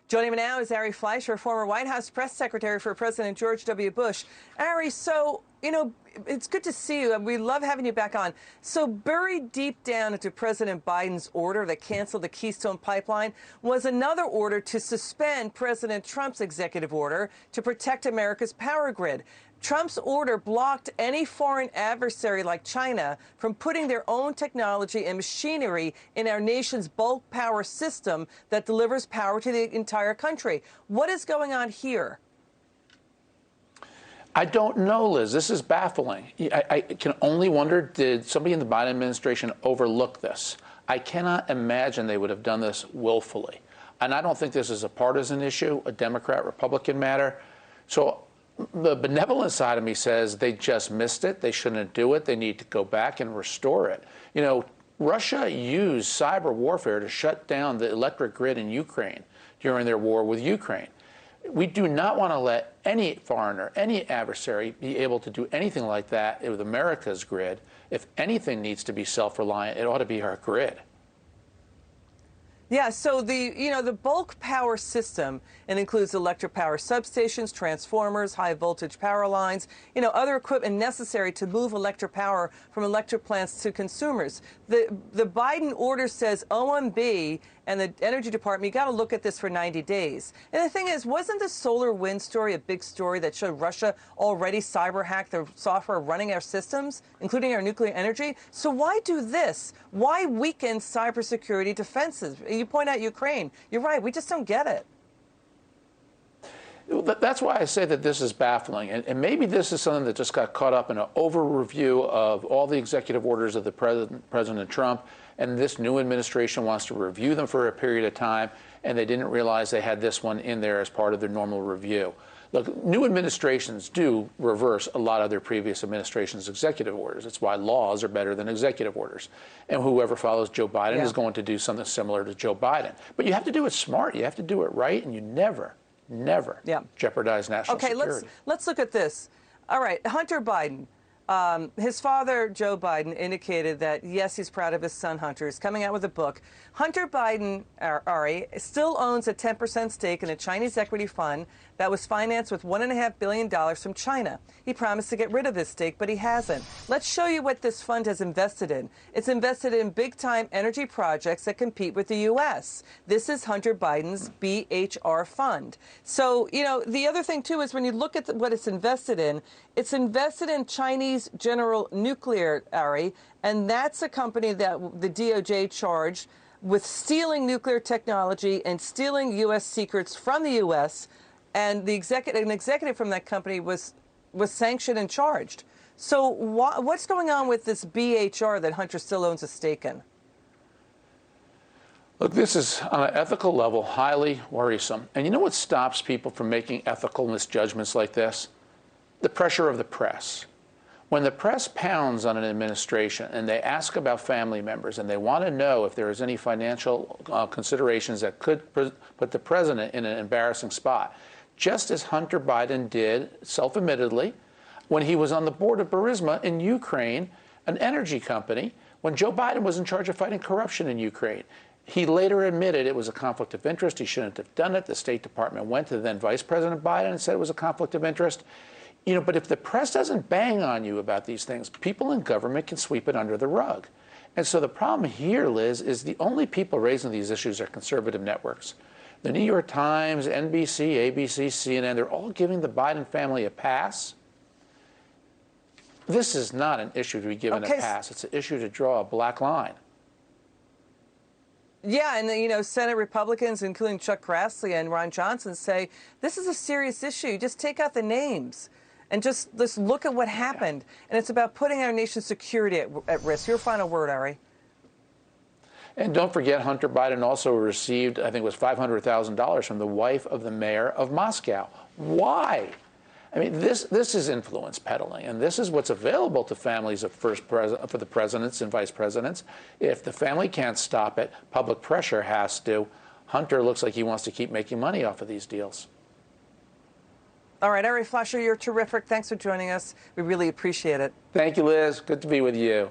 Joining me now is Ari Fleischer, former White House press secretary for President George W. Bush. Ari, so, it's good to see you. We love having you back on. So buried deep down into President Biden's order that canceled the Keystone Pipeline was another order to suspend President Trump's executive order to protect America's power grid. Trump's order blocked any foreign adversary like China from putting their own technology and machinery in our nation's bulk power system that delivers power to the entire country. What is going on here? I don't know, Liz. This is baffling. I can only wonder, did somebody in the Biden administration overlook this? I cannot imagine they would have done this willfully. And I don't think this is a partisan issue, a Democrat-Republican matter. So the benevolent side of me says they just missed it. They shouldn't do it. They need to go back and restore it. Russia used cyber warfare to shut down the electric grid in Ukraine during their war with Ukraine. We do not want to let any foreigner, any adversary be able to do anything like that with America's grid. If anything needs to be self-reliant, it ought to be our grid. Yeah, so the bulk power system, it includes electric power substations, transformers, high voltage power lines, other equipment necessary to move electric power from electric plants to consumers. The Biden order says OMB and the Energy Department, you got to look at this for 90 days. And the thing is, wasn't the solar wind story a big story that showed Russia already cyber hacked the software running our systems, including our nuclear energy? So why do this? Why weaken cybersecurity defenses? You point out Ukraine. You're right. We just don't get it. That's why I say that this is baffling. And maybe this is something that just got caught up in an over-review of all the executive orders of the President Trump. And this new administration wants to review them for a period of time. And they didn't realize they had this one in there as part of their normal review. Look, new administrations do reverse a lot of their previous administration's executive orders. It's why laws are better than executive orders. And whoever follows Joe Biden is going to do something similar to Joe Biden. But you have to do it smart. You have to do it right. And you never jeopardize national security. Okay, let's look at this. All right, Hunter Biden. His father, Joe Biden, indicated that, yes, he's proud of his son, Hunter. He's coming out with a book. Hunter Biden, Ari, still owns a 10% stake in a Chinese equity fund that was financed with $1.5 billion from China. He promised to get rid of his stake, but he hasn't. Let's show you what this fund has invested in. It's invested in big-time energy projects that compete with the U.S. This is Hunter Biden's BHR fund. So, the other thing, too, is when you look at what it's invested in Chinese General Nuclear, Ari, and that's a company that the DOJ charged with stealing nuclear technology and stealing U.S. secrets from the U.S., and an executive from that company was sanctioned and charged. So what's going on with this BHR that Hunter still owns a stake in? Look, this is, on an ethical level, highly worrisome. And you know what stops people from making ethical misjudgments like this? The pressure of the press. When the press pounds on an administration and they ask about family members and they want to know if there is any financial considerations that could put the president in an embarrassing spot, just as Hunter Biden did, self-admittedly, when he was on the board of Burisma in Ukraine, an energy company, when Joe Biden was in charge of fighting corruption in Ukraine. He later admitted it was a conflict of interest. He shouldn't have done it. The State Department went to then Vice President Biden and said it was a conflict of interest. But if the press doesn't bang on you about these things, people in government can sweep it under the rug. And so the problem here, Liz, is the only people raising these issues are conservative networks. The New York Times, NBC, ABC, CNN, they're all giving the Biden family a pass. This is not an issue to be given a pass. It's an issue to draw a black line. Yeah, and Senate Republicans, including Chuck Grassley and Ron Johnson, say this is a serious issue. Just take out the names. And just let's look at what happened. And it's about putting our nation's security at risk. Your final word, Ari. And don't forget, Hunter Biden also received, I think it was $500,000 from the wife of the mayor of Moscow. Why? I mean, this is influence peddling, and this is what's available to families of for the presidents and vice presidents. If the family can't stop it, public pressure has to. Hunter looks like he wants to keep making money off of these deals. All right, Ari Fleischer, you're terrific. Thanks for joining us. We really appreciate it. Thank you, Liz. Good to be with you.